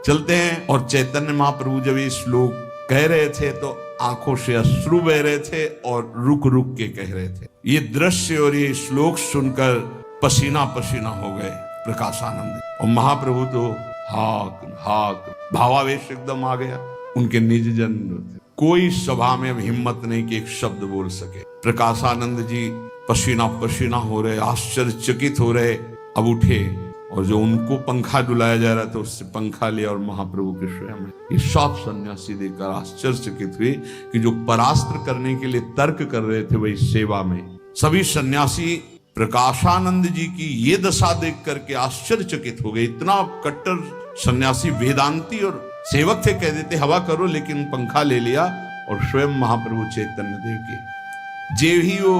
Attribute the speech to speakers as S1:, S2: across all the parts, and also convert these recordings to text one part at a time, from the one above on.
S1: चलते हैं। और चैतन्य महाप्रभु जब ये श्लोक कह रहे थे तो आंखों से अश्रु बह रहे थे और रुक रुक के कह रहे थे। ये दृश्य और ये श्लोक सुनकर पसीना पसीना हो गए प्रकाशानंद। और महाप्रभु तो हाक हाक भावावेश एकदम आ गया। उनके निज जन कोई सभा में अब हिम्मत नहीं कि एक शब्द बोल सके। प्रकाशानंद जी पसीना पसीना हो रहे, आश्चर्यचकित हो रहे। अब उठे और जो उनको पंखा डुलाया जा रहा था उससे पंखा लिया और महाप्रभु के स्वयं ये सब सन्यासी देखकर आश्चर्यचकित हुए कि जो परास्त्र करने के लिए तर्क कर रहे थे वही सेवा में। सभी सन्यासी प्रकाशानंद जी की ये दशा देख करके आश्चर्यचकित हो गए। इतना कट्टर सन्यासी वेदांती और सेवक थे, कह देते हवा करो, लेकिन पंखा ले लिया और स्वयं महाप्रभु चैतन्य देव की जे ही वो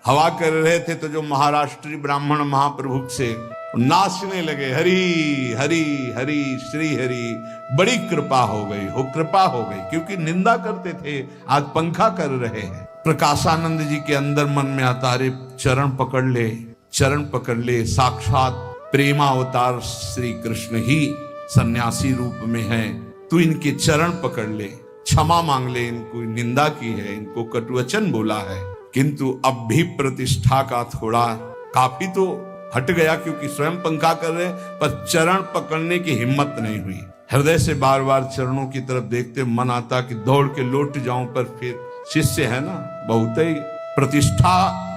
S1: हवा कर रहे थे तो जो महाराष्ट्री ब्राह्मण महाप्रभु से नाचने लगे, हरि हरि हरि श्री हरि। बड़ी कृपा हो गई, कृपा हो गई, क्योंकि निंदा करते थे, आज पंखा कर रहे हैं। प्रकाशानंद जी के अंदर मन में आता, अरे चरण पकड़ ले, चरण पकड़ ले। साक्षात प्रेमावतार श्री कृष्ण ही सन्यासी रूप में है, तू इनके चरण पकड़ ले, क्षमा मांग ले। इनको निंदा की है, इनको कटुवचन बोला है, किंतु अब भी प्रतिष्ठा का थोड़ा काफी तो हट गया, क्योंकि स्वयं पंखा कर रहे, पर चरण पकड़ने की हिम्मत नहीं हुई। हृदय से बार बार चरणों की तरफ देखते मन आता कि दौड़ के लौट जाऊं, पर फिर शिष्य है ना, बहुत ही प्रतिष्ठा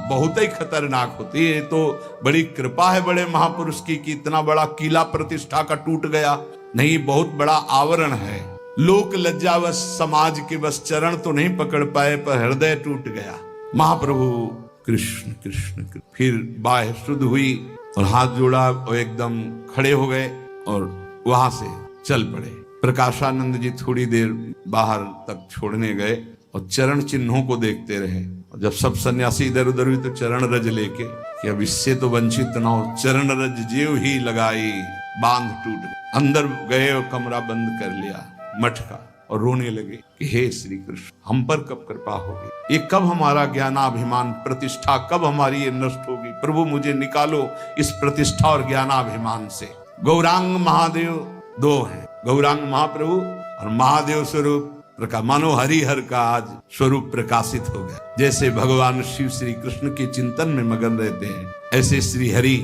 S1: बहुत ही खतरनाक होती है। तो बड़ी कृपा है बड़े महापुरुष की कि इतना बड़ा किला प्रतिष्ठा का टूट गया नहीं, बहुत बड़ा आवरण है। लोक लज्जावश समाज के बस चरण तो नहीं पकड़ पाए, पर हृदय टूट गया। महाप्रभु कृष्ण कृष्ण कृष्ण। फिर बाह्य शुद्ध हुई और हाथ जोड़ा और एकदम खड़े हो गए और वहां से चल पड़े। प्रकाशानंद जी थोड़ी देर बाहर तक छोड़ने गए और चरण चिन्हों को देखते रहे। और जब सब सन्यासी इधर उधर हुई तो चरण रज लेके कि अब इससे तो वंचित ना हो, चरण रज जेव ही लगाई, बांध टूट गए। अंदर गए और कमरा बंद कर लिया मठ का और रोने लगे कि हे श्री कृष्ण, हम पर कब कृपा होगी, ये कब हमारा ज्ञानाभिमान प्रतिष्ठा, कब हमारी ये नष्ट होगी। प्रभु मुझे निकालो इस प्रतिष्ठा और ज्ञानाभिमान से। गौरांग महादेव दो हैं, गौरांग महाप्रभु और महादेव स्वरूप मानो हरिहर का आज स्वरूप प्रकाशित हो गया। जैसे भगवान शिव श्री कृष्ण के चिंतन में मगन रहते हैं, ऐसे श्री हरि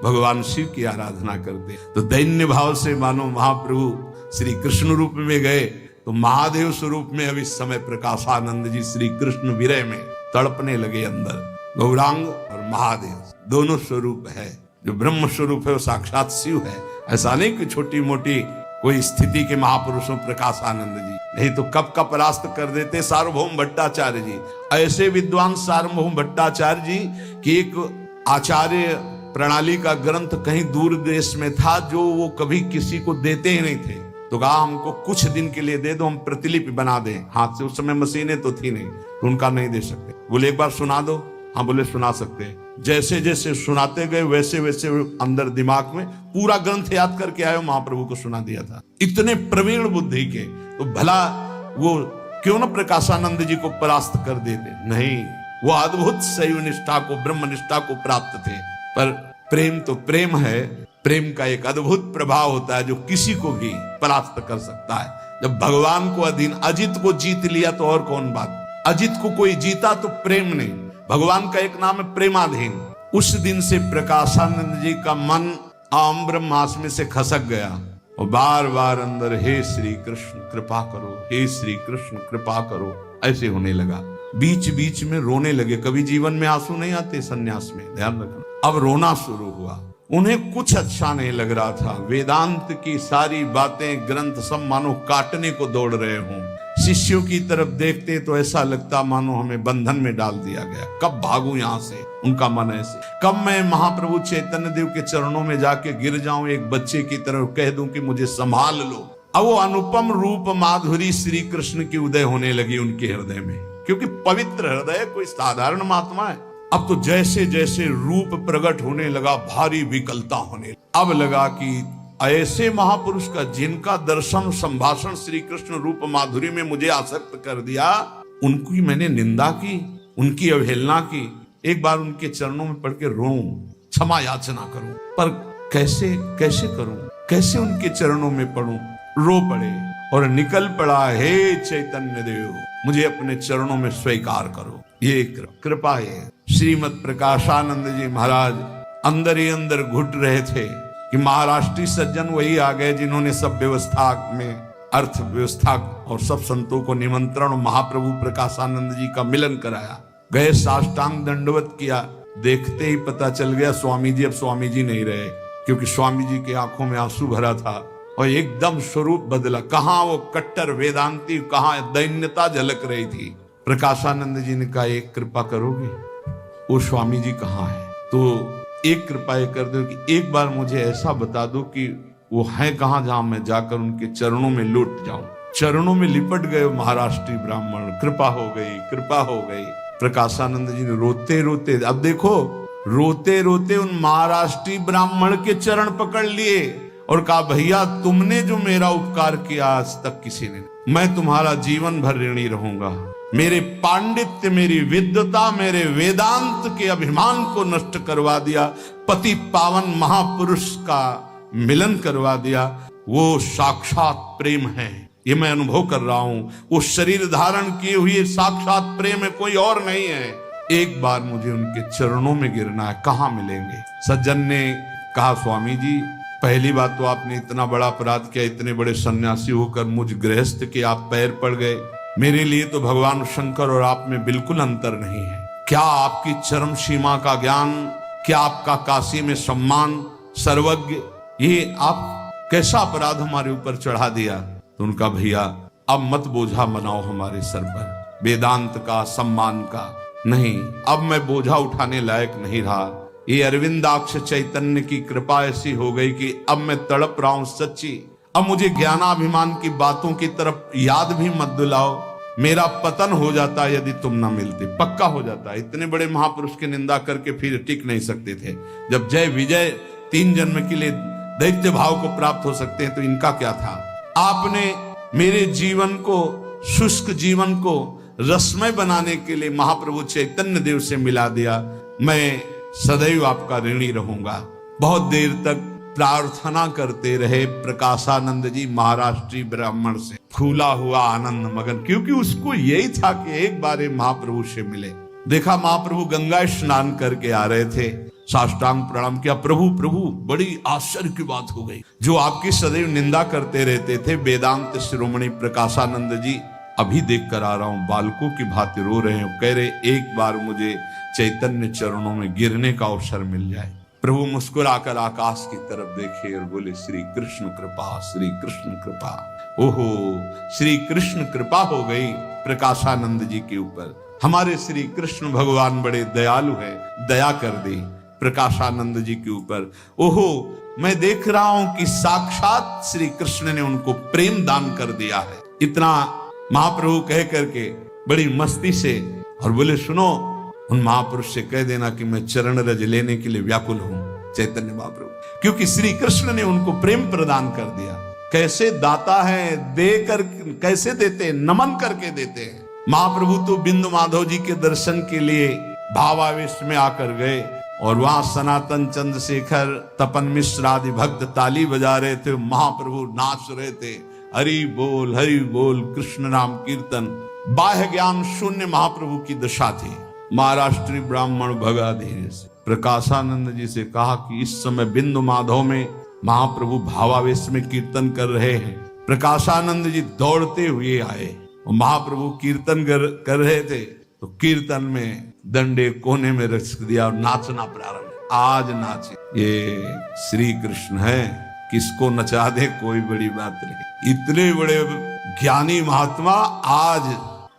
S1: भगवान शिव की आराधना करते हैं। तो दैन्य भाव से मानो महाप्रभु श्री कृष्ण रूप में गए, तो महादेव स्वरूप में अब इस समय प्रकाशानंद जी श्री कृष्ण विरह में तड़पने लगे अंदर। गौरांग और महादेव दोनों स्वरूप है। जो ब्रह्म स्वरूप है वो साक्षात शिव है। ऐसा नहीं कि छोटी मोटी कोई स्थिति के महापुरुषों प्रकाशानंद जी, नहीं तो कब का परास्त कर देते सार्वभौम भट्टाचार्य जी। ऐसे विद्वान सार्वभौम भट्टाचार्य जी कि एक आचार्य प्रणाली का ग्रंथ कहीं दूर देश में था जो वो कभी किसी को देते ही नहीं थे। तो कहा हमको कुछ दिन के लिए दे दो, हम प्रतिलिपि बना दें हाथ से। उस समय मशीनें तो थी नहीं, तो उनका नहीं दे सकते। बोले एक बार सुना दो। हाँ बोले सुना सकते हैं। जैसे जैसे सुनाते गए वैसे वैसे अंदर दिमाग में पूरा ग्रंथ याद करके आए, महाप्रभु को सुना दिया था। इतने प्रवीण बुद्धि के, तो भला वो क्यों न प्रकाशानंद जी को परास्त कर देते। नहीं, वो अद्भुत शैव निष्ठा को, ब्रह्म निष्ठा को प्राप्त थे। पर प्रेम तो प्रेम है, प्रेम का एक अद्भुत प्रभाव होता है जो किसी को भी परास्त कर सकता है। जब भगवान को अधीन अजित को जीत लिया तो और कौन बात। अजित को कोई जीता तो प्रेम नहीं, भगवान का एक नाम है प्रेमाधीन। उस दिन से प्रकाशानंद जी का मन आम्र मास में से खसक गया और बार बार अंदर हे श्री कृष्ण कृपा करो, हे श्री कृष्ण कृपा करो, ऐसे होने लगा। बीच बीच में रोने लगे। कभी जीवन में आंसू नहीं आते सन्यास में, ध्यान रखना। अब रोना शुरू हुआ। उन्हें कुछ अच्छा नहीं लग रहा था। वेदांत की सारी बातें ग्रंथ सब मानो काटने को दौड़ रहे हों। शिष्यों की तरफ देखते तो ऐसा लगता मानो हमें बंधन में डाल दिया गया। कब भागूं यहाँ से, उनका मन ऐसे। कब मैं महाप्रभु चैतन्य देव के चरणों में जाके गिर जाऊं एक बच्चे की तरह, कह दूं कि मुझे संभाल लो। अब वो अनुपम रूप माधुरी श्री कृष्ण की उदय होने लगी उनके हृदय में, क्योंकि पवित्र हृदय कोई साधारण महात्मा है। अब तो जैसे जैसे रूप प्रकट होने लगा, भारी विकलता होने लगा। अब लगा कि ऐसे महापुरुष का जिनका दर्शन संभाषण श्री कृष्ण रूप माधुरी में मुझे आसक्त कर दिया, उनकी मैंने निंदा की, उनकी अवहेलना की। एक बार उनके चरणों में पड़ के रोऊं, क्षमा याचना करूं, पर कैसे कैसे करूं, कैसे उनके चरणों में पड़ूं। रो पड़े और निकल पड़ा, हे चैतन्य देव मुझे अपने चरणों में स्वीकार करो। ये कृपा है। श्रीमद प्रकाशानंद जी महाराज अंदर ही अंदर घुट रहे थे कि महाराष्ट्रीय सज्जन वही आ गए जिन्होंने सब व्यवस्था में, अर्थव्यवस्था और सब संतों को निमंत्रण, महाप्रभु प्रकाशानंद जी का मिलन कराया। गए, साष्टांग दंडवत किया, देखते ही पता चल गया स्वामी जी अब स्वामी जी नहीं रहे, क्योंकि स्वामी जी की आंखों में आंसू भरा था और एकदम स्वरूप बदला। कहां वो कट्टर वेदांती, कहां दैन्यता झलक रही थी। प्रकाशानंद जी ने कहा एक कृपा करोगे, वो स्वामी जी कहाँ है? तो एक कृपा ये कर दो कि एक बार मुझे ऐसा बता दो कि वो है कहाँ, जहां मैं जाकर उनके चरणों में लौट जाऊं। चरणों में लिपट गए महाराष्ट्रीय ब्राह्मण, कृपा हो गई, कृपा हो गई। प्रकाशानंद जी ने रोते रोते, अब देखो रोते रोते उन महाराष्ट्रीय ब्राह्मण के चरण पकड़ लिए और कहा भैया तुमने जो मेरा उपकार किया आज तक किसी ने, मैं तुम्हारा जीवन भर ऋणी रहूंगा। मेरे पांडित्य, मेरी विद्वता, मेरे वेदांत के अभिमान को नष्ट करवा दिया, पति पावन महापुरुष का मिलन करवा दिया। वो साक्षात प्रेम है, ये मैं अनुभव कर रहा हूं। वो शरीर धारण किए हुए साक्षात प्रेम है, कोई और नहीं है। एक बार मुझे उनके चरणों में गिरना है, कहां मिलेंगे? सज्जन ने कहा स्वामी जी पहली बात तो आपने इतना बड़ा अपराध किया, इतने बड़े सन्यासी होकर मुझ गृहस्थ के आप पैर पड़ गए। मेरे लिए तो भगवान शंकर और आप में बिल्कुल अंतर नहीं है। क्या आपकी चरम सीमा का ज्ञान, क्या आपका काशी में सम्मान, सर्वज्ञ, ये आप कैसा अपराध हमारे ऊपर चढ़ा दिया? तो उनका भैया अब मत बोझा बनाओ हमारे सर पर, वेदांत का, सम्मान का नहीं, अब मैं बोझा उठाने लायक नहीं रहा। ये अरविंदाक्ष चैतन्य की कृपा ऐसी हो गई कि अब मैं तड़प रहा हूं सच्ची। अब मुझे ज्ञानाभिमान की बातों की तरफ याद भी मत दिलाओ। मेरा पतन हो जाता यदि तुम ना मिलते, पक्का हो जाता। इतने बड़े महापुरुष की निंदा करके फिर टिक नहीं सकते थे। जब जय विजय 3 जन्म के लिए दैत्य भाव को प्राप्त हो सकते हैं तो इनका क्या था? आपने मेरे जीवन को, शुष्क जीवन को रसमय बनाने के लिए महाप्रभु चैतन्य देव से मिला दिया। मैं सदैव आपका ऋणी रहूंगा। बहुत देर तक प्रार्थना करते रहे प्रकाशानंद जी महाराष्ट्रीय ब्राह्मण से, फूला हुआ आनंद मगन, क्योंकि उसको यही था कि एक बार महाप्रभु से मिले। देखा महाप्रभु गंगा स्नान करके आ रहे थे, साष्टांग प्रणाम किया, प्रभु प्रभु बड़ी आश्चर्य की बात हो गई। जो आपकी सदैव निंदा करते रहते थे वेदांत शिरोमणि प्रकाशानंद जी, अभी देख कर आ रहा हूं बालकों की भांति रो रहे हैं। कह रहे एक बार मुझे चैतन्य चरणों में गिरने का अवसर मिल जाए। प्रभु मुस्कुराकर आकाश की तरफ देखे और बोले श्री कृष्ण कृपा, श्री कृष्ण कृपा। ओहो, श्री कृष्ण कृपा हो गई प्रकाशानंद जी के ऊपर। हमारे श्री कृष्ण भगवान बड़े दयालु है, दया कर दी प्रकाशानंद जी के ऊपर। ओहो, मैं देख रहा हूं कि साक्षात श्री कृष्ण ने उनको प्रेम दान कर दिया है। इतना महाप्रभु कह करके बड़ी मस्ती से, और बोले सुनो उन महापुरुष से कह देना कि मैं चरण रज लेने के लिए व्याकुल हूं, चैतन्य महाप्रभु, क्योंकि श्री कृष्ण ने उनको प्रेम प्रदान कर दिया। कैसे दाता है, देकर कैसे देते, नमन करके देते हैं। महाप्रभु तो बिंदु माधव जी के दर्शन के लिए भावावेश में आकर गए और वहां सनातन चंद्रशेखर, तपन मिश्र आदि भक्त ताली बजा रहे थे, महाप्रभु नाच रहे थे, हरि बोल कृष्ण नाम कीर्तन। बाह्य ज्ञान शून्य महाप्रभु की दशा थी। महाराष्ट्रीय ब्राह्मण भगा धीरे से प्रकाशानंद जी से कहा कि इस समय बिंदु माधव में महाप्रभु भावावेश में कीर्तन कर रहे हैं। प्रकाशानंद जी दौड़ते हुए आए और महाप्रभु कीर्तन कर रहे थे तो कीर्तन में डंडे कोने में रख दिया और नाचना प्रारंभ। आज नाचे, ये श्री कृष्ण है, किसको नचा दे कोई बड़ी बात नहीं। इतने बड़े ज्ञानी महात्मा, आज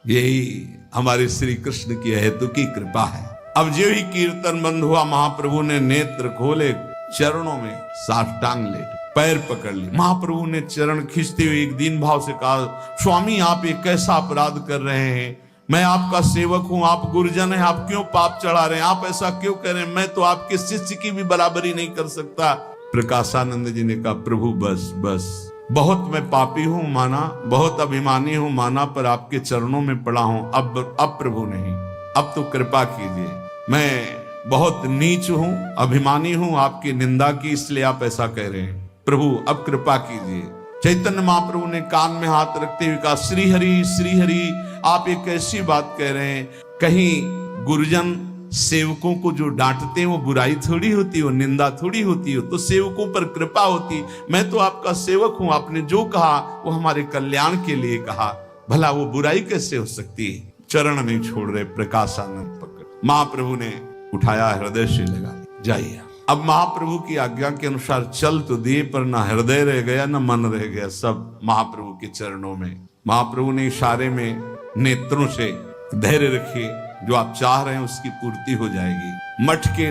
S1: यही हमारे श्री कृष्ण की हेतु की कृपा है। अब जो ही कीर्तन बंद हुआ महाप्रभु ने नेत्र खोले, चरणों में साष्टांग लेटे, पैर पकड़ लिए। महाप्रभु ने चरण खींचते हुए एक दीन भाव से कहा, स्वामी आप एक कैसा अपराध कर रहे हैं? मैं आपका सेवक हूं, आप गुरुजन हैं, आप क्यों पाप चढ़ा रहे हैं? आप ऐसा क्यों कर रहे हैं? मैं तो आपके शिष्य की भी बराबरी नहीं कर सकता। प्रकाशानंद जी ने कहा, प्रभु बस बस, बहुत मैं पापी हूं माना, बहुत अभिमानी हूं माना, पर आपके चरणों में पड़ा हूं। अब प्रभु नहीं, अब तो कृपा कीजिए। मैं बहुत नीच हूं, अभिमानी हूं, आपकी निंदा की, इसलिए आप ऐसा कह रहे हैं। प्रभु अब कृपा कीजिए। चैतन्य महाप्रभु ने कान में हाथ रखते हुए कहा, श्री हरि आप ये कैसी बात कह रहे हैं? कहीं गुरुजन सेवकों को जो डांटते हैं वो बुराई थोड़ी होती, वो निंदा थोड़ी होती हो, तो सेवकों पर कृपा होती। मैं तो आपका सेवक हूं, आपने जो कहा वो हमारे कल्याण के लिए कहा, भला वो बुराई कैसे हो सकती है? चरण नहीं छोड़ रहे, प्रकाशानंद पकड़ महाप्रभु ने उठाया, हृदय से लगा, जाइए। अब महाप्रभु की आज्ञा के अनुसार चल तो दिए, पर ना हृदय रह गया ना मन रह गया, सब महाप्रभु के चरणों में। महाप्रभु ने इशारे में नेत्रों से, धैर्य रखिए, जो आप चाह रहे हैं उसकी पूर्ति हो जाएगी। मठ के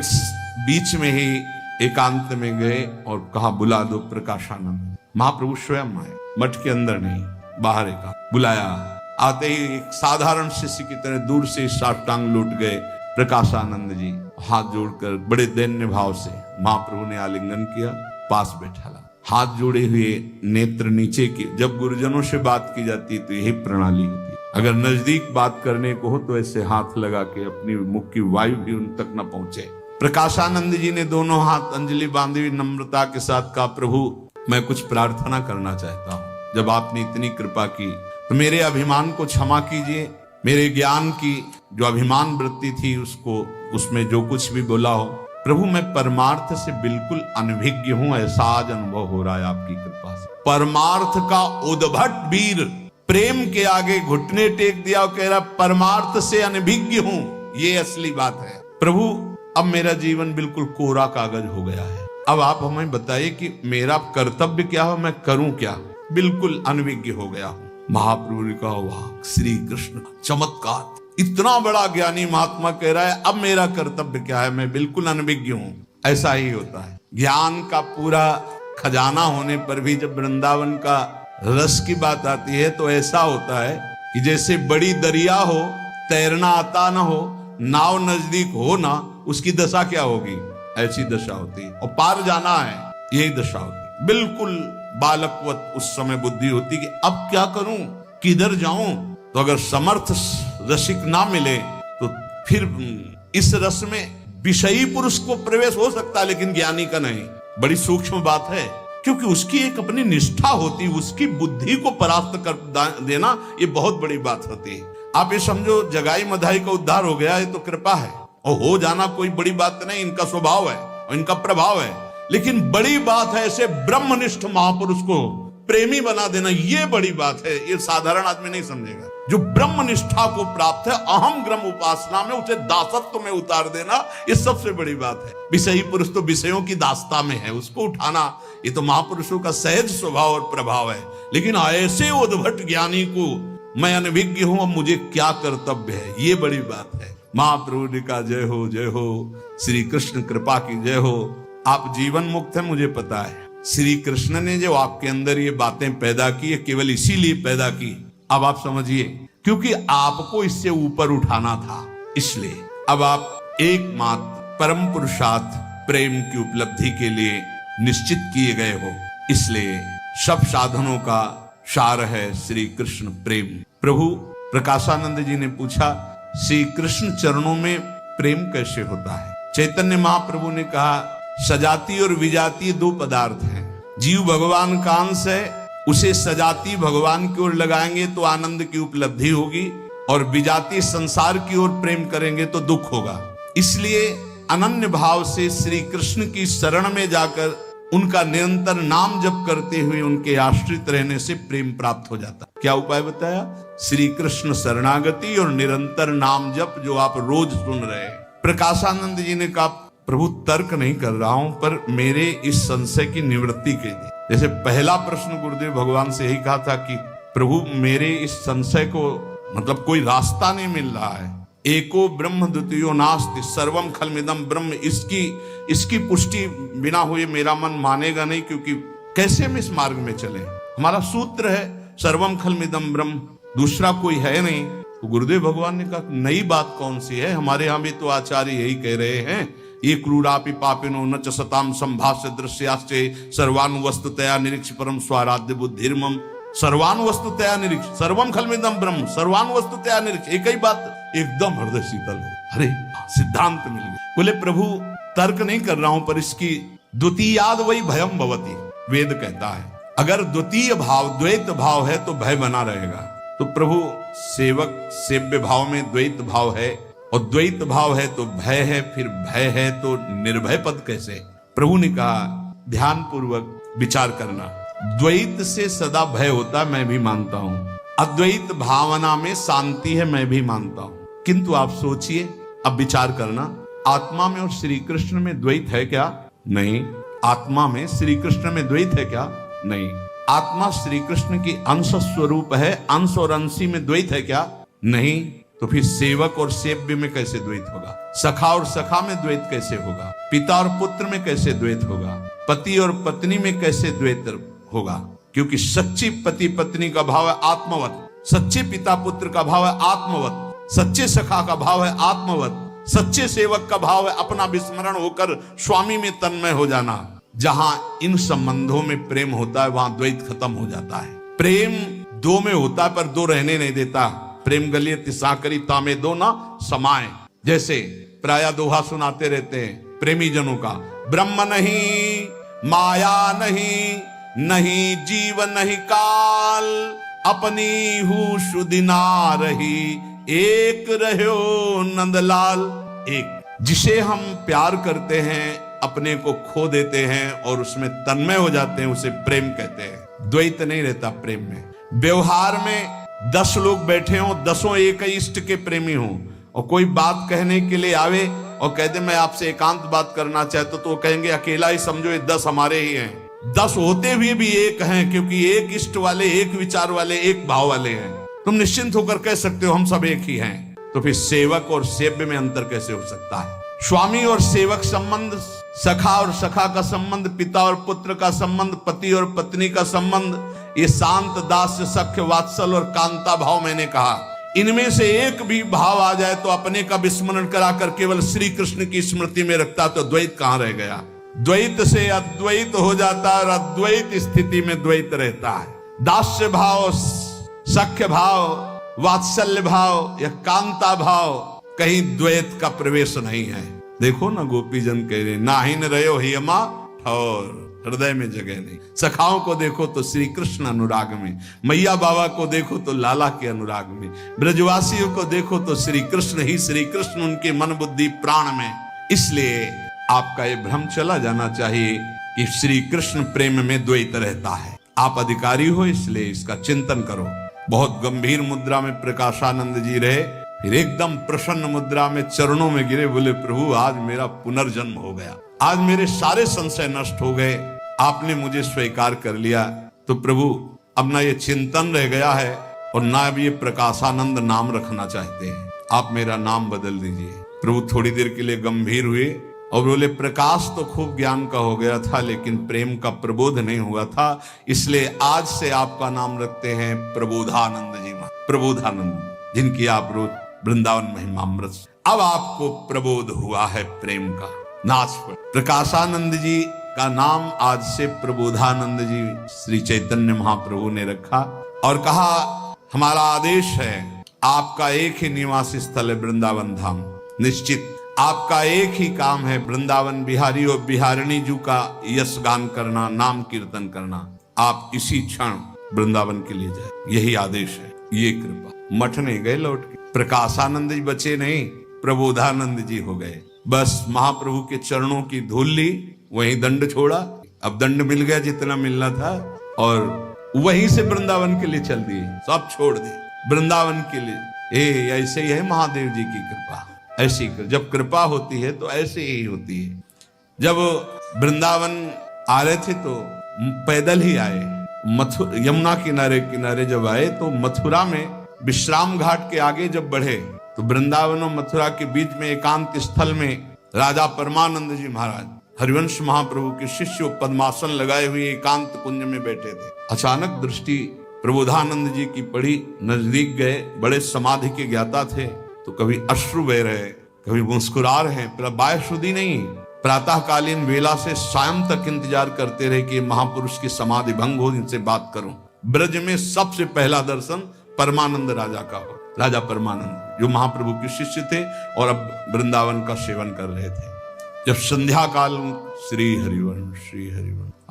S1: बीच में ही एकांत में गए और कहा, बुला दो प्रकाशानंद। महाप्रभु स्वयं आए, मठ के अंदर नहीं, बाहर एकांत बुलाया। आते ही एक साधारण शिष्य की तरह दूर से साष्टांग लौट गए प्रकाशानंद जी, हाथ जोड़कर बड़े दैन्य भाव से महाप्रभु ने आलिंगन किया, पास बैठाला, हाथ जोड़े हुए, नेत्र नीचे किए। जब गुरुजनों से बात की जाती तो यही प्रणाली होती। अगर नजदीक बात करने को हो तो ऐसे हाथ लगा के अपनी मुख की वायु भी उन तक न पहुंचे। प्रकाशानंद जी ने दोनों हाथ अंजलि बांधी हुई नम्रता के साथ कहा, प्रभु मैं कुछ प्रार्थना करना चाहता हूँ। जब आपने इतनी कृपा की तो मेरे अभिमान को क्षमा कीजिए, मेरे ज्ञान की जो अभिमान वृत्ति थी उसको, उसमें जो कुछ भी बोला हो। प्रभु मैं परमार्थ से बिल्कुल अनभिज्ञ हूँ, ऐसा आज अनुभव हो रहा है आपकी कृपा से। परमार्थ का उद्भट वीर प्रेम के आगे घुटने टेक दिया और कह रहा, परमार्थ से अनभिज्ञ हूं। ये असली बात है। प्रभु अब मेरा जीवन बिल्कुल कोरा कागज हो गया है, अब आप हमें बताइए कि मेरा कर्तव्य क्या हो, मैं करूं क्या? बिल्कुल अनभिज्ञ हो गया हूं। महाप्रभु ने कहा, वाह श्री कृष्ण चमत्कार, इतना बड़ा ज्ञानी महात्मा कह रहा है अब मेरा कर्तव्य क्या है, मैं बिल्कुल अनभिज्ञ हूं। ऐसा ही होता है, ज्ञान का पूरा खजाना होने पर भी जब वृंदावन का रस की बात आती है तो ऐसा होता है कि जैसे बड़ी दरिया हो, तैरना आता ना हो, नाव नजदीक हो ना, उसकी दशा क्या होगी? ऐसी दशा होती है। और पार जाना है, यही दशा होती। बिल्कुल बालकवत उस समय बुद्धि होती कि अब क्या करूं, किधर जाऊं? तो अगर समर्थ रसिक ना मिले तो फिर इस रस में विषयी पुरुष को प्रवेश हो सकता है, लेकिन ज्ञानी का नहीं। बड़ी सूक्ष्म बात है, क्योंकि उसकी एक अपनी निष्ठा होती, उसकी बुद्धि को परास्त कर देना ये बहुत बड़ी बात होती है। आप ये समझो जगाई मधाई का उद्धार हो गया, ये तो कृपा है, और हो जाना कोई बड़ी बात नहीं, इनका स्वभाव है और इनका प्रभाव है। लेकिन बड़ी बात है ऐसे ब्रह्मनिष्ठ महापुरुष को प्रेमी बना देना, ये बड़ी बात है, ये साधारण आदमी नहीं समझेगा। जो ब्रह्म निष्ठा को प्राप्त है, अहम ब्रह्म उपासना में, उसे दासत्व में उतार देना, ये सबसे बड़ी बात है। विषयी पुरुष तो विषयों की दास्ता में है, उसको उठाना ये तो महापुरुषों का सहज स्वभाव और प्रभाव है। लेकिन ऐसे उद्भट ज्ञानी को मैं अनभिज्ञ हूं, अब मुझे क्या कर्तव्य है, ये बड़ी बात है। महाप्रभु ने कहा, जय हो जय हो, श्री कृष्ण कृपा की जय हो। आप जीवन मुक्त है, मुझे पता है। श्री कृष्ण ने जो आपके अंदर ये बातें पैदा की है, केवल इसीलिए पैदा की, अब आप समझिए, क्योंकि आपको इससे ऊपर उठाना था, इसलिए अब आप एकमात्र परम पुरुषार्थ प्रेम की उपलब्धि के लिए निश्चित किए गए हो। इसलिए सब साधनों का सार है श्री कृष्ण प्रेम। प्रभु प्रकाशानंद जी ने पूछा, श्री कृष्ण चरणों में प्रेम कैसे होता है? चैतन्य महाप्रभु ने कहा, सजाती और विजाती दो पदार्थ हैं। जीव भगवान का अंश है, उसे सजाती भगवान की ओर लगाएंगे तो आनंद की उपलब्धि होगी, और विजाती संसार की ओर प्रेम करेंगे तो दुख होगा। इसलिए अनन्य भाव से श्री कृष्ण की शरण में जाकर उनका निरंतर नाम जप करते हुए उनके आश्रित रहने से प्रेम प्राप्त हो जाता। क्या उपाय बताया? श्री कृष्ण शरणागति और निरंतर नाम जप, जो आप रोज सुन रहे हैं। प्रकाशानंद जी ने कहा, प्रभु तर्क नहीं कर रहा हूं, पर मेरे इस संशय की निवृत्ति कीजिए। जैसे पहला प्रश्न गुरुदेव भगवान से यही कहा था कि प्रभु मेरे इस संशय को, मतलब कोई रास्ता नहीं मिल रहा है। एको ब्रह्म द्वितीयो नास्ति सर्वम खलमिदम ब्रह्म, इसकी पुष्टि बिना हुए मेरा मन मानेगा नहीं, क्योंकि कैसे हम इस मार्ग में चले? हमारा सूत्र है सर्वम खलमिदम ब्रह्म, दूसरा कोई है नहीं। तो गुरुदेव भगवान ने कहा, नई बात कौन सी है? हमारे यहाँ भी तो आचार्य यही कह रहे हैं, ये क्रूरापि पापिनो न च सताम संभाष्य दृश्याश्चे सर्वानुवस्तुतया निरीक्ष परम स्वाराध्य बुद्धिर्मम। सर्वानुवस्तुतया निरीक्ष, सर्वम खलमिदम ब्रह्म, सर्वानुवस्तुतया निरीक्ष, एक ही बात, एकदम हृदय शीतल हो। अरे सिद्धांत मिल गया। बोले प्रभु तर्क नहीं कर रहा हूं, पर इसकी द्वितीयाद वही भयम भवती, वेद कहता है। अगर द्वितीय भाव द्वैत भाव है तो भय बना रहेगा। तो प्रभु सेवक सेव्य भाव में द्वैत भाव है और द्वैत भाव है तो भय है, फिर भय है तो निर्भय पद कैसे? प्रभु ने कहा ध्यान पूर्वक विचार करना। द्वैत से सदा भय होता मैं भी मानता हूं, अद्वैत भावना में शांति है मैं भी मानता हूं, किंतु आप सोचिए, अब विचार करना, आत्मा में और श्री कृष्ण में द्वैत है क्या? नहीं। आत्मा में श्री कृष्ण में द्वैत है क्या? नहीं। आत्मा श्री कृष्ण की अंश स्वरूप है, अंश और अंशी में द्वैत है क्या? नहीं। तो फिर सेवक और सेव्य में कैसे द्वैत होगा? सखा और सखा में द्वैत कैसे होगा? पिता और पुत्र में कैसे द्वैत होगा? पति और पत्नी में कैसे द्वैत होगा? क्योंकि सच्ची पति पत्नी का भाव है आत्मवत, सच्चे पिता पुत्र का भाव है आत्मवत, सच्चे सखा का भाव है आत्मवत, सच्चे सेवक का भाव है अपना विस्मरण होकर स्वामी में तन्मय हो जाना। जहां इन संबंधों में प्रेम होता है वहां द्वैत खत्म हो जाता है। प्रेम दो में होता है पर दो रहने नहीं देता। प्रेम गलिय तिसा करी तामे दो ना समाए, जैसे प्राय दोहा सुनाते रहते हैं प्रेमी जनों का, ब्रह्म नहीं माया नहीं, नहीं जीव नहीं काल, अपनी हूँ शुदिना रही, एक रहो नंदलाल। एक जिसे हम प्यार करते हैं, अपने को खो देते हैं और उसमें तन्मय हो जाते हैं, उसे प्रेम कहते हैं। द्वैत नहीं रहता प्रेम में। व्यवहार में 10 लोग बैठे हों, 10 एक ही इष्ट के प्रेमी हों, और कोई बात कहने के लिए आवे और कह दे मैं आपसे एकांत बात करना चाहता, तो वो कहेंगे अकेला ही समझो, ये 10 हमारे ही हैं। 10 होते हुए भी एक हैं, क्योंकि एक इष्ट वाले, एक विचार वाले, एक भाव वाले हैं। तुम निश्चिंत होकर कह सकते हो हम सब एक ही हैं। तो फिर सेवक और सेव्य में अंतर कैसे हो सकता है? स्वामी और सेवक संबंध, सखा और सखा का संबंध, पिता और पुत्र का संबंध, पति और पत्नी का संबंध, ये शांत दास्य सख्य वात्सल और कांता भाव मैंने कहा। इनमें से एक भी भाव आ जाए तो अपने का विस्मरण कराकर केवल श्री कृष्ण की स्मृति में रखता तो द्वैत कहां रह गया? द्वैत से अद्वैत हो जाता है और अद्वैत स्थिति में द्वैत रहता है। दास्य भाव, सख्य भाव, वात्सल्य भाव या कांता भाव, कहीं द्वैत का प्रवेश नहीं है। देखो ना गोपीजन कह रहे नाहिन रहो हियमा ठौर, हृदय में जगह नहीं। सखाओं को देखो तो श्री कृष्ण अनुराग में, मैया बाबा को देखो तो लाला के अनुराग में, ब्रजवासियों को देखो तो श्री कृष्ण ही श्री कृष्ण उनके मन बुद्धि प्राण में। इसलिए आपका ये भ्रम चला जाना चाहिए कि श्री कृष्ण प्रेम में द्वैत रहता है। आप अधिकारी हो इसलिए इसका चिंतन करो। बहुत गंभीर मुद्रा में प्रकाशानंद जी रहे, फिर एकदम प्रसन्न मुद्रा में चरणों में गिरे, बोले प्रभु आज मेरा पुनर्जन्म हो गया, आज मेरे सारे संशय नष्ट हो गए, आपने मुझे स्वीकार कर लिया। तो प्रभु अब ना ये चिंतन रह गया है और ना अब ये प्रकाशानंद नाम रखना चाहते हैं, आप मेरा नाम बदल दीजिए। प्रभु थोड़ी देर के लिए गंभीर हुए और बोले प्रकाश तो खूब ज्ञान का हो गया था लेकिन प्रेम का प्रबोध नहीं हुआ था, इसलिए आज से आपका नाम रखते हैं प्रबोधानंद जी। प्रबोधानंद जिनकी आप रोज वृंदावन महिमामृत, अब आपको प्रबोध हुआ है प्रेम का नाच पर। प्रकाशानंद जी का नाम आज से प्रबोधानंद जी श्री चैतन्य महाप्रभु ने रखा और कहा हमारा आदेश है, आपका एक ही निवास स्थल है वृंदावन धाम, निश्चित आपका एक ही काम है वृंदावन बिहारी और बिहारिणी जी का यश गान करना, नाम कीर्तन करना। आप इसी क्षण वृंदावन के लिए जाए, यही आदेश है, ये कृपा। मठ नहीं गए लौट के, प्रकाशानंद जी बचे नहीं, प्रबोधानंद जी हो गए। बस महाप्रभु के चरणों की धूल ली, वहीं दंड छोड़ा, अब दंड मिल गया जितना मिलना था और वहीं से वृंदावन के लिए चल दिए, सब छोड़ दिए वृंदावन के लिए। ऐसे ही है महादेव जी की कृपा, ऐसी जब कृपा होती है तो ऐसे ही होती है। जब वृंदावन आ रहे थे तो पैदल ही आए, यमुना किनारे किनारे जब आए तो मथुरा में विश्राम घाट के आगे जब बढ़े तो वृंदावन और मथुरा के बीच में एकांत स्थल में राजा परमानंद जी महाराज हरिवंश महाप्रभु के शिष्य पद्मासन लगाए हुए एकांत कुंज में बैठे थे। अचानक दृष्टि प्रबोधानंद जी की पड़ी, नजदीक गए, बड़े समाधि के ज्ञाता थे, तो कभी अश्रु बह रहे, कभी मुस्कुरा रहे, बायशुद्धि नहीं। प्रातःकालीन वेला से शाम तक इंतजार करते रहे कि महापुरुष की समाधि भंग हो, इनसे बात करूं। ब्रज में सबसे पहला दर्शन परमानंद राजा का हो, राजा परमानंद जो महाप्रभु के शिष्य थे और अब वृंदावन का सेवन कर रहे थे। जब संध्या काल श्री हरिवंश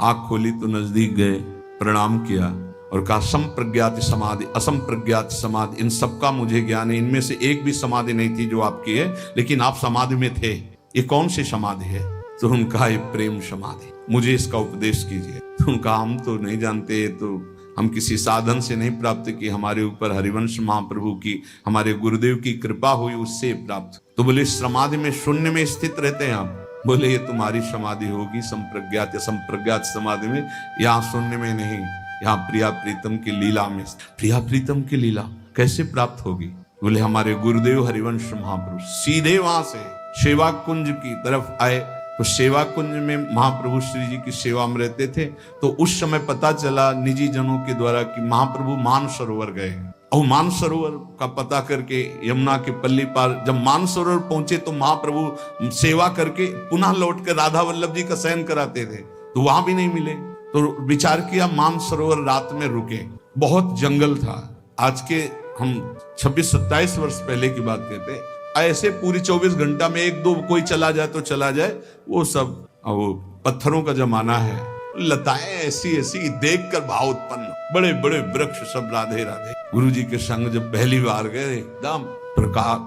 S1: आंख खोली तो नजदीक गए, प्रणाम किया और कहा संप्रज्ञात समाधि असंप्रज्ञात समाधि इन सबका मुझे ज्ञान है, इनमें से एक भी समाधि नहीं थी जो आपकी है, लेकिन आप समाधि में थे। ये कौन सी समाधि है? तो उनका ये प्रेम समाधि, मुझे इसका उपदेश कीजिए। तो उनका हम तो नहीं जानते, तो हम किसी साधन से नहीं प्राप्त की, हमारे ऊपर हरिवंश महाप्रभु की, हमारे गुरुदेव की कृपा हुई, उससे प्राप्त। तो बोले समाधि में शून्य में स्थित रहते हैं आप? बोले ये तुम्हारी समाधि होगी संप्रज्ञात या संप्रज्ञात समाधि में, यहाँ शून्य में नहीं, यहाँ प्रिया प्रीतम की लीला में। प्रिया प्रीतम की लीला कैसे प्राप्त होगी? बोले हमारे गुरुदेव हरिवंश महाप्रभु सीधे वहां से सेवा कुंज की तरफ आए, तो सेवा कुंज में महाप्रभु श्री जी की सेवा में रहते थे। तो उस समय पता चला निजी जनों के द्वारा कि महाप्रभु मानसरोवर गए, और मानसरोवर का पता करके यमुना के पल्ली पार जब मानसरोवर पहुंचे तो महाप्रभु सेवा करके पुनः लौट कर राधा वल्लभ जी का शयन कराते थे, तो वहां भी नहीं मिले। तो विचार किया मानसरोवर रात में रुके, बहुत जंगल था। आज के हम 26-27 वर्ष पहले की बात कहते, ऐसे पूरी 24 घंटा में एक दो कोई चला जाए तो चला जाए, वो सब वो पत्थरों का जमाना है। लताएं ऐसी ऐसी देख कर भाव उत्पन्न, बड़े बड़े वृक्ष सब राधे राधे। गुरु जी के संग जब पहली बार गए एकदम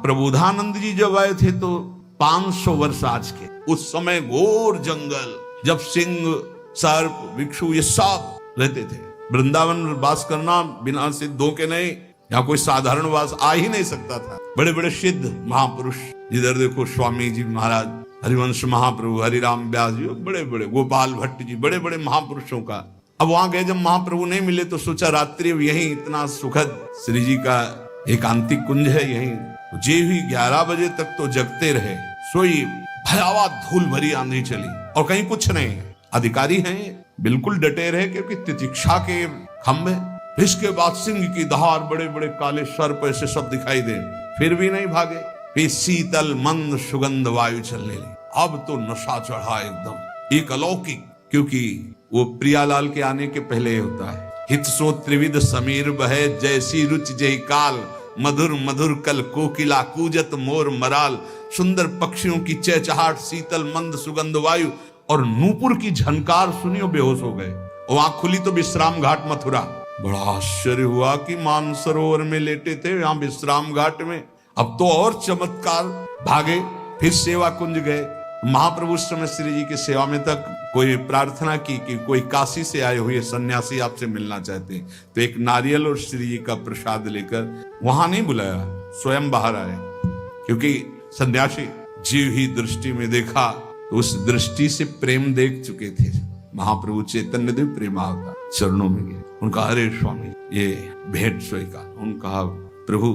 S1: प्रबोधानंद जी जब आए थे तो 500 वर्ष आज के, उस समय घोर जंगल, जब सिंह सर्प भिक्षु ये सब रहते थे। वृंदावन में वास करना बिना सिद्धों के नहीं, यहाँ कोई साधारण वास आ ही नहीं सकता था। बड़े बड़े सिद्ध महापुरुष, जिधर देखो स्वामी जी महाराज, हरिवंश महाप्रभु, हरिराम व्यास जी, बड़े बड़े गोपाल भट्ट जी, बड़े बड़े महापुरुषों का। अब वहां गए, जब महाप्रभु नहीं मिले तो सोचा रात्रि यहीं इतना सुखद श्री जी का एकांतिक कुंज है यहीं, जे हुई 11 बजे तक तो जगते रहे। सोई भयावह धूल भरी आंधी चली और कहीं कुछ नहीं। अधिकारी हैं बिल्कुल डटे रहे क्योंकि तितिक्षा के खंभे, इसके बाद सिंह की दहाड़, बड़े बड़े काले सर्प ऐसे सब दिखाई दे, फिर भी नहीं भागे। फिर शीतल मंद सुगंध वायु चलने लगी। अब तो नशा चढ़ा एकदम, एक अलौकिक, क्योंकि वो प्रियालाल के आने के पहले होता है। हित सो त्रिविध समीर बहे, जैसी रुचि जय काल, मधुर मधुर कल कोकिला कूजत मोर मराल। सुंदर पक्षियों की चहचहाट, शीतल मंद सुगंध वायु और नूपुर की झनकार सुनियो बेहोश हो गए। वहां खुली तो विश्राम घाट मथुरा। बड़ा आश्चर्य हुआ कि मानसरोवर में लेटे थे, यहाँ विश्राम घाट में। अब तो और चमत्कार, भागे फिर सेवा कुंज गए। महाप्रभु उस समय श्री जी की सेवा में तक कोई प्रार्थना की कि कोई काशी से आए हुए सन्यासी आपसे मिलना चाहते हैं, तो एक नारियल और श्री जी का प्रसाद लेकर वहां नहीं बुलाया, स्वयं बाहर आए। क्योंकि सन्यासी जीव ही दृष्टि में देखा तो उस दृष्टि से प्रेम देख चुके थे। महाप्रभु चैतन्य देव प्रेमावतार चरणों में गए, उनका अरे स्वामी ये भेंट स्वीकार। उनका प्रभु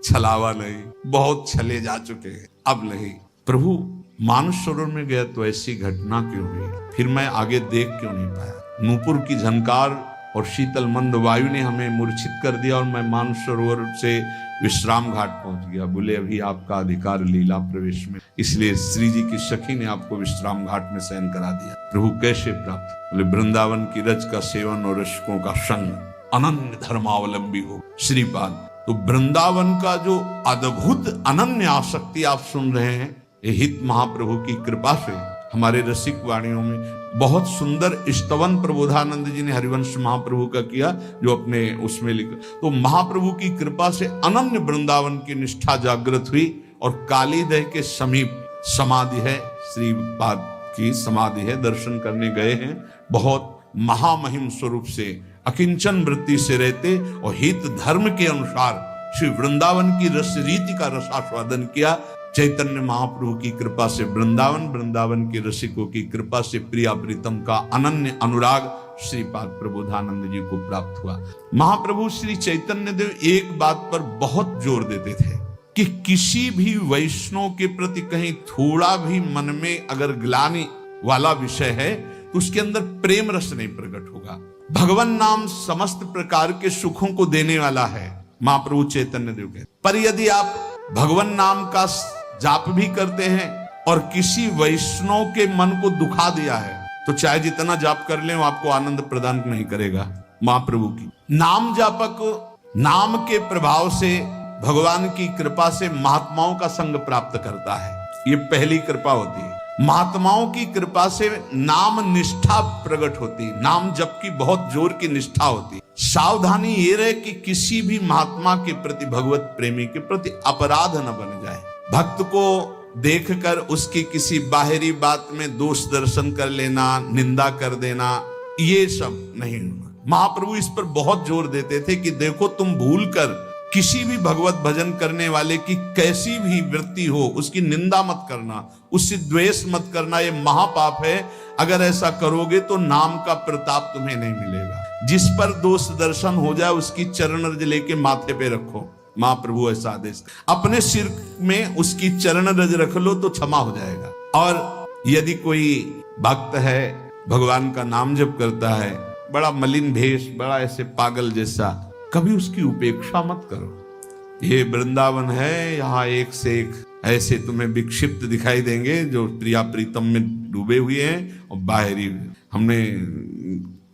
S1: छलावा नहीं, बहुत छले जा चुके हैं, अब नहीं। प्रभु मानसरोवर में गया तो ऐसी घटना क्यों हुई, फिर मैं आगे देख क्यों नहीं पाया। नूपुर की झनकार और शीतल मंद वायु ने हमें मूर्छित कर दिया और मैं मानसरोवर से विश्राम घाट पहुंच गया। बोले अभी आपका अधिकार लीला प्रवेश में, इसलिए श्री जी की सखी ने आपको विश्राम घाट में शयन करा दिया। प्रभु कैसे प्राप्त? बोले वृंदावन की रज का सेवन और रसिकों का संग, अनन्य धर्मावलंबी हो श्रीपाद। तो वृंदावन का जो अद्भुत अनन्य आसक्ति आप सुन रहे हैं, ये हित महाप्रभु की कृपा से हमारे रसिक वाणियों में बहुत सुंदर स्तवन प्रबोधानंद जी ने हरिवंश महाप्रभु का किया, जो अपने उसमें लिखा। तो महाप्रभु की कृपा से अनन्य वृंदावन की निष्ठा जागृत हुई और कालीदह के समीप समाधि है, श्रीपाद की समाधि है, दर्शन करने गए हैं। बहुत महामहिम स्वरूप से अकिंचन वृत्ति से रहते और हित धर्म के अनुसार श्री वृंदावन की रस रीति का रसास्वादन किया। चैतन्य महाप्रभु की कृपा से वृंदावन, वृंदावन के रसिकों की कृपा से प्रिया प्रीतम का अनन्य अनुराग श्रीपाद प्रबोधानंद जी को प्राप्त हुआ। महाप्रभु श्री चैतन्य देव एक बात पर बहुत जोर देते थे कि किसी भी वैष्णव के प्रति कहीं थोड़ा भी मन में अगर ग्लानि वाला विषय है तो उसके अंदर प्रेम रस नहीं प्रकट होगा। भगवान नाम समस्त प्रकार के सुखों को देने वाला है, महाप्रभु चैतन्य देव कहते। पर यदि आप भगवान नाम का जाप भी करते हैं और किसी वैष्णव के मन को दुखा दिया है, तो चाहे जितना जाप कर ले वो आपको आनंद प्रदान नहीं करेगा। महाप्रभु की नाम जापक नाम के प्रभाव से भगवान की कृपा से महात्माओं का संग प्राप्त करता है, ये पहली कृपा होती है। महात्माओं की कृपा से नाम निष्ठा प्रकट होती, नाम जप की बहुत जोर की निष्ठा होती। सावधानी ये रहे कि किसी भी महात्मा के प्रति, भगवत प्रेमी के प्रति अपराध न बन जाए। भक्त को देखकर उसकी किसी बाहरी बात में दोष दर्शन कर लेना, निंदा कर देना, ये सब नहीं होना। महाप्रभु इस पर बहुत जोर देते थे कि देखो, तुम भूल कर किसी भी भगवत भजन करने वाले की कैसी भी वृत्ति हो, उसकी निंदा मत करना, उससे द्वेष मत करना, ये महापाप है। अगर ऐसा करोगे तो नाम का प्रताप तुम्हें नहीं मिलेगा। जिस पर दोष दर्शन हो जाए उसकी चरण रज लेके माथे पे रखो। महाप्रभु ऐसा आदेश, अपने सिर में उसकी चरण रज रख लो तो क्षमा हो जाएगा। और यदि कोई भक्त है, भगवान का नाम जप करता है, बड़ा मलिन भेष, बड़ा ऐसे पागल जैसा, कभी उसकी उपेक्षा मत करो। ये वृंदावन है, यहाँ एक से एक ऐसे तुम्हें विक्षिप्त दिखाई देंगे जो प्रिया प्रीतम में डूबे हुए हैं और बाहरी। हमने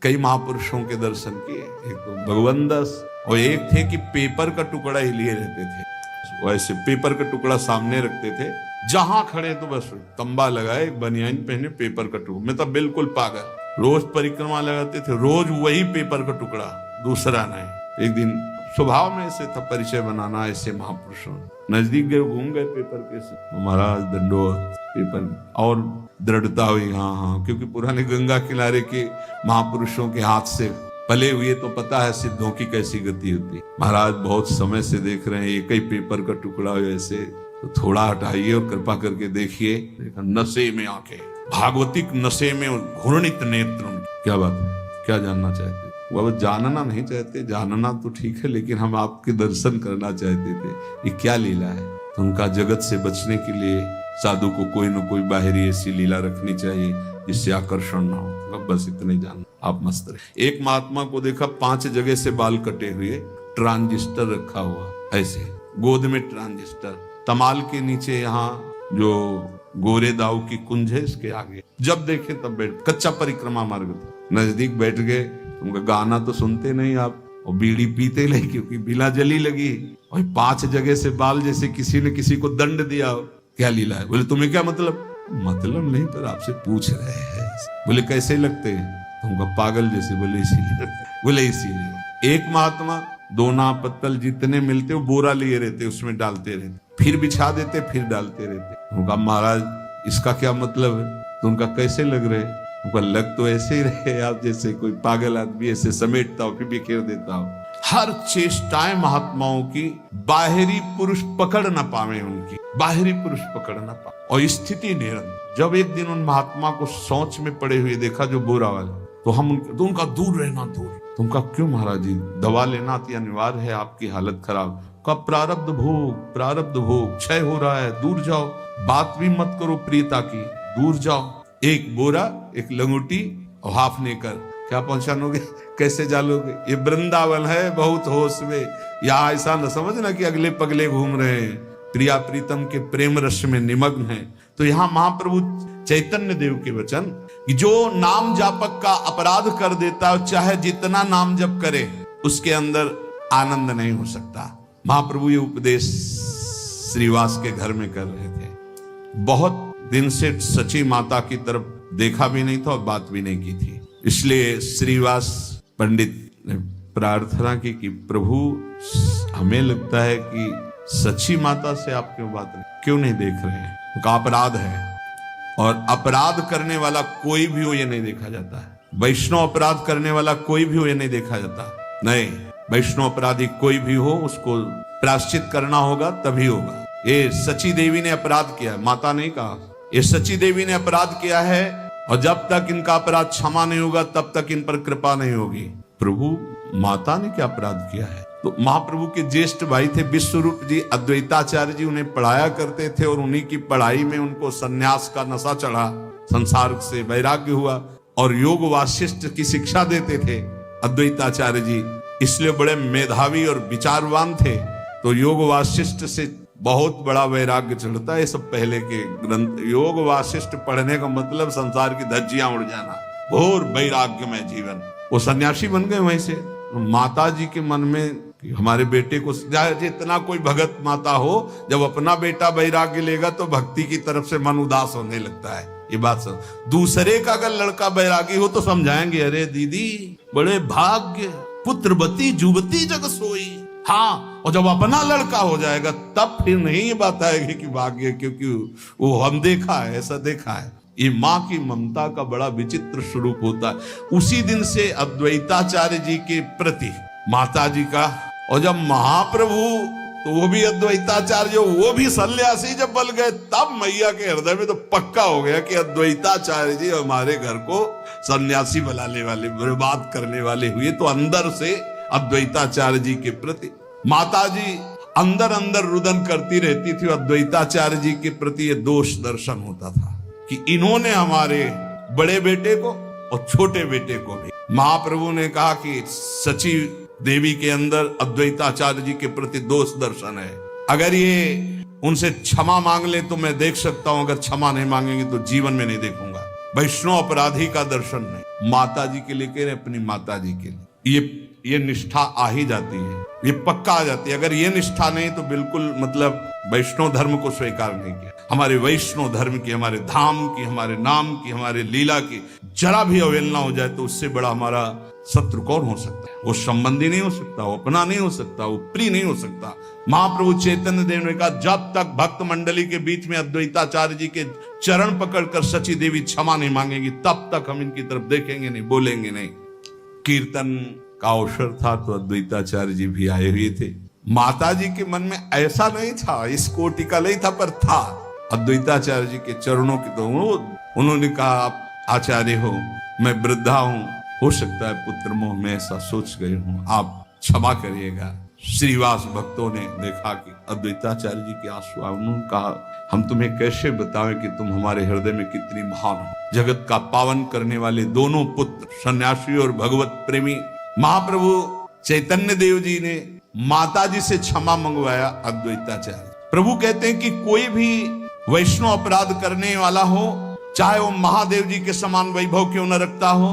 S1: कई महापुरुषों के दर्शन किए, एक तो भगवंदस और एक थे कि पेपर का टुकड़ा ही लिए रहते थे। वैसे पेपर का टुकड़ा सामने रखते थे, जहां खड़े तो बस तंबा लगाए, बनियान पहने, पेपर का टुकड़ा। मैं तो बिल्कुल पागल, रोज परिक्रमा लगाते थे, रोज वही पेपर का टुकड़ा, दूसरा नहीं। एक दिन स्वभाव में ऐसे था परिचय बनाना, ऐसे महापुरुषों नजदीक गए, घूम गए पेपर के से, महाराज दंडोत पेपर, और दृढ़ता हुई, हाँ, क्योंकि पुराने गंगा किनारे के महापुरुषों के हाथ से पले हुए तो पता है सिद्धों की कैसी गति होती। महाराज बहुत समय से देख रहे हैं, एक ही पेपर का टुकड़ा हो ऐसे, तो थोड़ा हटाइए और कृपा करके देखिए। नशे में आके, भागवतिक नशे में घूर्णित नेत्र। क्या बात है, क्या जानना चाहते? वह जानना नहीं चाहते, जानना तो ठीक है, लेकिन हम आपके दर्शन करना चाहते थे, ये क्या लीला है। तो उनका जगत से बचने के लिए साधु को कोई न कोई बाहरी ऐसी लीला रखनी चाहिए जिससे आकर्षण ना हो। बस इतने जान, आप मस्त रहे। एक महात्मा को देखा 5 जगह से बाल कटे हुए, ट्रांजिस्टर रखा हुआ ऐसे, गोद में ट्रांजिस्टर, तमाल के नीचे यहाँ जो गोरे दाऊ की कुंज है इसके आगे, जब देखे तब बैठ, कच्चा परिक्रमा मार्ग था, नजदीक बैठ गए। उनका गाना तो सुनते नहीं आप, और बीड़ी पीते नहीं क्योंकि बिला जली लगी, और 5 जगह से बाल, जैसे किसी ने किसी को दंड दिया। क्या लीला है? बोले तुम्हें क्या मतलब? मतलब नहीं, पर आपसे पूछ रहे हैं। बोले कैसे लगते हैं? तुमको पागल जैसे। बोले इसीलिए। बोले इसीलिए। एक महात्मा 2 नाव पत्तल जितने मिलते वो बोरा लिए रहते, उसमें डालते रहते, फिर बिछा देते, फिर डालते रहते। उनका महाराज इसका क्या मतलब है? तो उनका कैसे लग रहे? उनका लग तो ऐसे ही रहे आप जैसे कोई पागल आदमी ऐसे समेटता हो फिर बिखेर देता हो। हर चेष्टाएं महात्माओं की बाहरी पुरुष पकड़ न पावे, उनकी बाहरी पुरुष पकड़ न पावे, और स्थिति निरंतर। जब एक दिन उन महात्मा को सोच में पड़े हुए देखा जो बोरा वाले, तो उनका दूर रहना, दूर। तुमका क्यों महाराज जी? दवा लेना अति अनिवार्य है, आपकी हालत खराब। का प्रारब्ध भोग क्षय हो रहा है, दूर जाओ, बात भी मत करो प्रियता की, दूर जाओ। एक बोरा, एक लंगोटी और हाफ नेकर, क्या पहचानोगे? कैसे जालोगे? ये वृंदावन है, बहुत होश में। यहाँ ऐसा न समझना कि अगले पगले घूम रहे हैं, प्रिया प्रीतम के प्रेम रस में निमग्न है। तो यहाँ महाप्रभु चैतन्य देव के वचन कि जो नाम जापक का अपराध कर देता है, चाहे जितना नाम जप करे, उसके अंदर आनंद नहीं हो सकता। महाप्रभु ये उपदेश श्रीवास के घर में कर रहे थे। बहुत दिन से सची माता की तरफ देखा भी नहीं था और बात भी नहीं की थी, इसलिए श्रीवास पंडित ने प्रार्थना की कि प्रभु, हमें लगता है कि सच्ची माता से आप क्यों नहीं देख रहे हैं? उनका अपराध है, और अपराध करने वाला कोई भी हो ये नहीं देखा जाता है। वैष्णव अपराध करने वाला कोई भी हो ये नहीं देखा जाता। नहीं, वैष्णव अपराधी कोई भी हो उसको प्रायश्चित करना होगा, तभी होगा। ये सची देवी ने अपराध किया है, माता नहीं कहा। ये सची देवी ने अपराध किया है, और जब तक इनका अपराध क्षमा नहीं होगा तब तक इन पर कृपा नहीं होगी। प्रभु, माता ने क्या अपराध किया है? तो महाप्रभु के ज्येष्ठ भाई थे विश्वरूप जी, अद्वैताचार्य जी उन्हें पढ़ाया करते थे, और उन्हीं की पढ़ाई में उनको सन्यास का नशा चढ़ा, संसार से वैराग्य हुआ, और योग वासिष्ठ की शिक्षा देते थे अद्वैताचार्य जी, इसलिए बड़े मेधावी और विचारवान थे। तो योग वासिष्ठ से बहुत बड़ा वैराग्य चढ़ता है। सब पहले के ग्रंथ, योग वासिष्ठ पढ़ने का मतलब संसार की धज्जियां उड़ जाना, घोर वैराग्य में जीवन। वो सन्यासी बन गए वहीं से, माता जी के मन में कि हमारे बेटे को जितना कोई भगत माता हो, जब अपना बेटा बैराग्य लेगा तो भक्ति की तरफ से मन उदास होने लगता है। ये बात सब दूसरे का अगर लड़का बैरागी हो तो समझाएंगे, अरे दीदी बड़े भाग्य, पुत्रवती जुवती जग सोई। हाँ, और जब अपना लड़का हो जाएगा तब फिर नहीं ये बात आएगी कि भाग्य, क्योंकि वो हम देखा है, ऐसा देखा है। ये माँ की ममता का बड़ा विचित्र स्वरूप होता है। उसी दिन से अद्वैताचार्य जी के प्रति माता जी का, और जब महाप्रभु तो वो भी अद्वैताचार्य, वो भी सन्यासी जब बन गए, तब मैया के हृदय में तो पक्का हो गया कि अद्वैताचार्य जी हमारे घर को सन्यासी बनाने वाले, बर्बाद करने वाले हुए। तो अंदर से अद्वैताचार्य जी के प्रति माता जी अंदर अंदर रुदन करती रहती थी। अद्वैताचार्य जी के प्रति ये दोष दर्शन होता था कि इन्होंने हमारे बड़े बेटे को और छोटे बेटे को भी, महाप्रभु ने कहा कि सची देवी के अंदर अद्वैताचार्य जी के प्रति दोष दर्शन है। अगर ये उनसे क्षमा मांग ले तो मैं देख सकता हूं, अगर क्षमा नहीं मांगेंगे तो जीवन में नहीं देखूंगा। वैष्णव अपराधी का दर्शन नहीं। माता जी के लिए कह रहे, अपनी माता जी के लिए ये निष्ठा आ ही जाती है, ये पक्का आ जाती है। अगर ये निष्ठा नहीं तो बिल्कुल मतलब वैष्णव धर्म को स्वीकार नहीं किया। हमारे वैष्णव धर्म की, हमारे धाम की, हमारे नाम की, हमारे लीला की जरा भी अवहेलना हो जाए तो उससे बड़ा हमारा शत्रु कौन हो सकता है? वो संबंधी नहीं हो सकता, वो अपना नहीं हो सकता, वो प्रिय नहीं हो सकता। महाप्रभु चैतन्य देव ने कहा, जब तक भक्त मंडली के बीच में अद्वैताचार्य जी के चरण पकड़कर सची देवी क्षमा नहीं मांगेगी, तब तक हम इनकी तरफ देखेंगे नहीं, बोलेंगे नहीं। कीर्तन का अवसर था तो अद्वैताचार्य जी भी आए हुए थे। माता जी के मन में ऐसा नहीं था, इस कोटि का नहीं था, पर था अद्वैताचार्य जी के चरणों की। तो उन्होंने कहा, आप आचार्य हो, मैं वृद्धा हूं, हो सकता है पुत्र मोह में ऐसा सोच गई हूं, आप क्षमा करिएगा। श्रीवास भक्तों ने देखा कि अद्वैताचार्य जी के आंसू आए। उन्होंने कहा, हम तुम्हें कैसे बताएं कि तुम हमारे हृदय में कितनी महान हो। जगत का पावन करने वाले दोनों पुत्र, सन्यासी और भगवत प्रेमी महाप्रभु चैतन्य देव जी ने माता जी से क्षमा मंगवाया अद्वैताचार्य। प्रभु कहते हैं कि कोई भी वैष्णव अपराध करने वाला हो, चाहे वो महादेव जी के समान वैभव क्यों न रखता हो,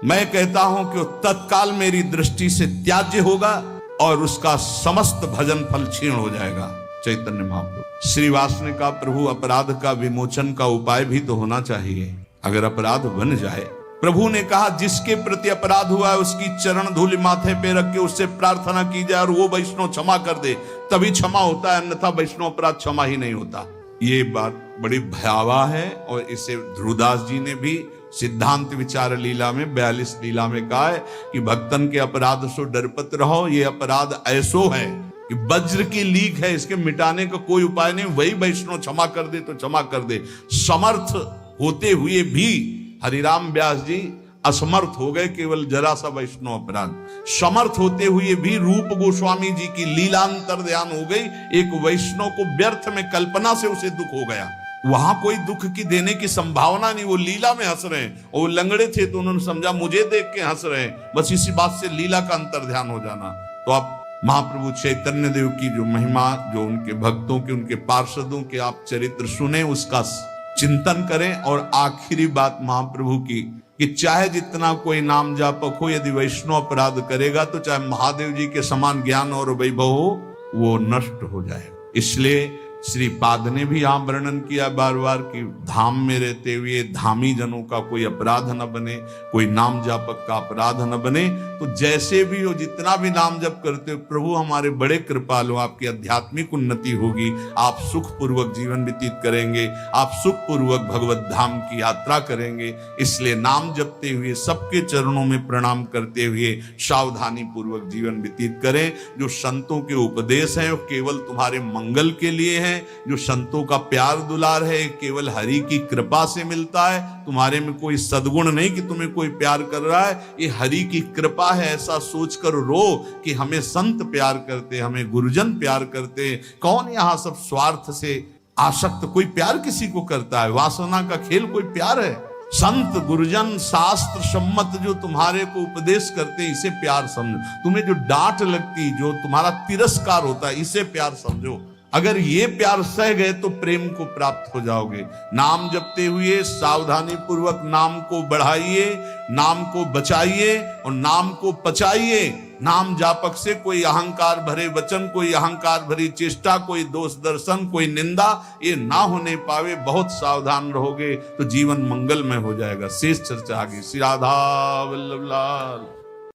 S1: मैं कहता हूं कि वो तत्काल मेरी दृष्टि से त्याज्य होगा और उसका समस्त भजन फल क्षीण हो जाएगा। चैतन्य महाप्रभु। श्रीवास ने कहा, प्रभु अपराध का विमोचन का उपाय भी तो होना चाहिए, अगर अपराध बन जाए। प्रभु ने कहा, जिसके प्रति अपराध हुआ है उसकी चरण धूलि माथे पे रख के उससे प्रार्थना की जाए और वो वैष्णव क्षमा कर दे, तभी क्षमा होता है, अन्यथा वैष्णव अपराध क्षमा ही नहीं होता। ये बात बड़ी भयावह है और इसे ध्रुवदास जी ने भी सिद्धांत विचार लीला में 42 लीला में कहा है कि भक्तन के अपराध सो डरपत रहो। ये अपराध ऐसो है कि वज्र की लीक है, इसके मिटाने का कोई उपाय नहीं। वही वैष्णव क्षमा कर दे तो क्षमा कर दे। समर्थ होते हुए भी हरिराम व्यास जी असमर्थ हो गए, केवल जरा सा वैष्णव अपराध। समर्थ होते हुए भी रूप गोस्वामी जी की लीलांतर ध्यान हो गई। एक वैष्णव को व्यर्थ में कल्पना से उसे दुख हो गया, वहां कोई दुख की देने की संभावना नहीं, वो लीला में हंस रहे हैं। और वो लंगड़े थे तो उन्होंने समझा मुझे देख के हंस रहे हैं, बस इसी बात से लीला का अंतर ध्यान हो जाना। तो आप महाप्रभु चैतन्य देव की जो महिमा, जो उनके भक्तों के, उनके पार्षदों के आप चरित्र सुने, उसका चिंतन करें। और आखिरी बात महाप्रभु की कि चाहे जितना कोई नाम जापक हो, यदि वैष्णव अपराध करेगा तो चाहे महादेव जी के समान ज्ञान और वैभव हो, वो नष्ट हो जाए। इसलिए श्रीपाद ने भी यहाँ वर्णन किया बार बार कि धाम में रहते हुए धामी जनों का कोई अपराध न बने, कोई नाम जापक का अपराध न बने। तो जैसे भी हो, जितना भी नाम जप करते हो, प्रभु हमारे बड़े कृपालु, आपकी आध्यात्मिक उन्नति होगी, आप सुख पूर्वक जीवन व्यतीत करेंगे, आप सुख पूर्वक भगवत धाम की यात्रा करेंगे। इसलिए नाम जपते हुए, सबके चरणों में प्रणाम करते हुए सावधानी पूर्वक जीवन व्यतीत करें। जो संतों के उपदेश हैं वो केवल तुम्हारे मंगल के लिए है। जो संतों का प्यार दुलार है केवल हरि की कृपा से मिलता है। तुम्हारे में कोई सद्गुण नहीं कि तुम्हें कोई प्यार कर रहा है, ये हरि की कृपा है। ऐसा सोचकर रो कि हमें संत प्यार करते, हमें गुरुजन प्यार करते। कौन यहां सब स्वार्थ से आसक्त कोई प्यार किसी को करता है? वासना का खेल कोई प्यार है? संत गुरुजन शास्त्र सम्मत जो तुम्हारे को उपदेश करते, इसे प्यार समझो। तुम्हें जो डांट लगती, जो तुम्हारा तिरस्कार होता है, इसे प्यार समझो। अगर ये प्यार सह गए तो प्रेम को प्राप्त हो जाओगे। नाम जपते हुए सावधानी पूर्वक नाम को बढ़ाइए, नाम को बचाइए और नाम को पचाइए। नाम जापक से कोई अहंकार भरे वचन, कोई अहंकार भरी चेष्टा, कोई दोष दर्शन, कोई निंदा ये ना होने पावे। बहुत सावधान रहोगे तो जीवन मंगलमय हो जाएगा। शेष चर्चा आगे। श्री राधा वल्लभ लाल।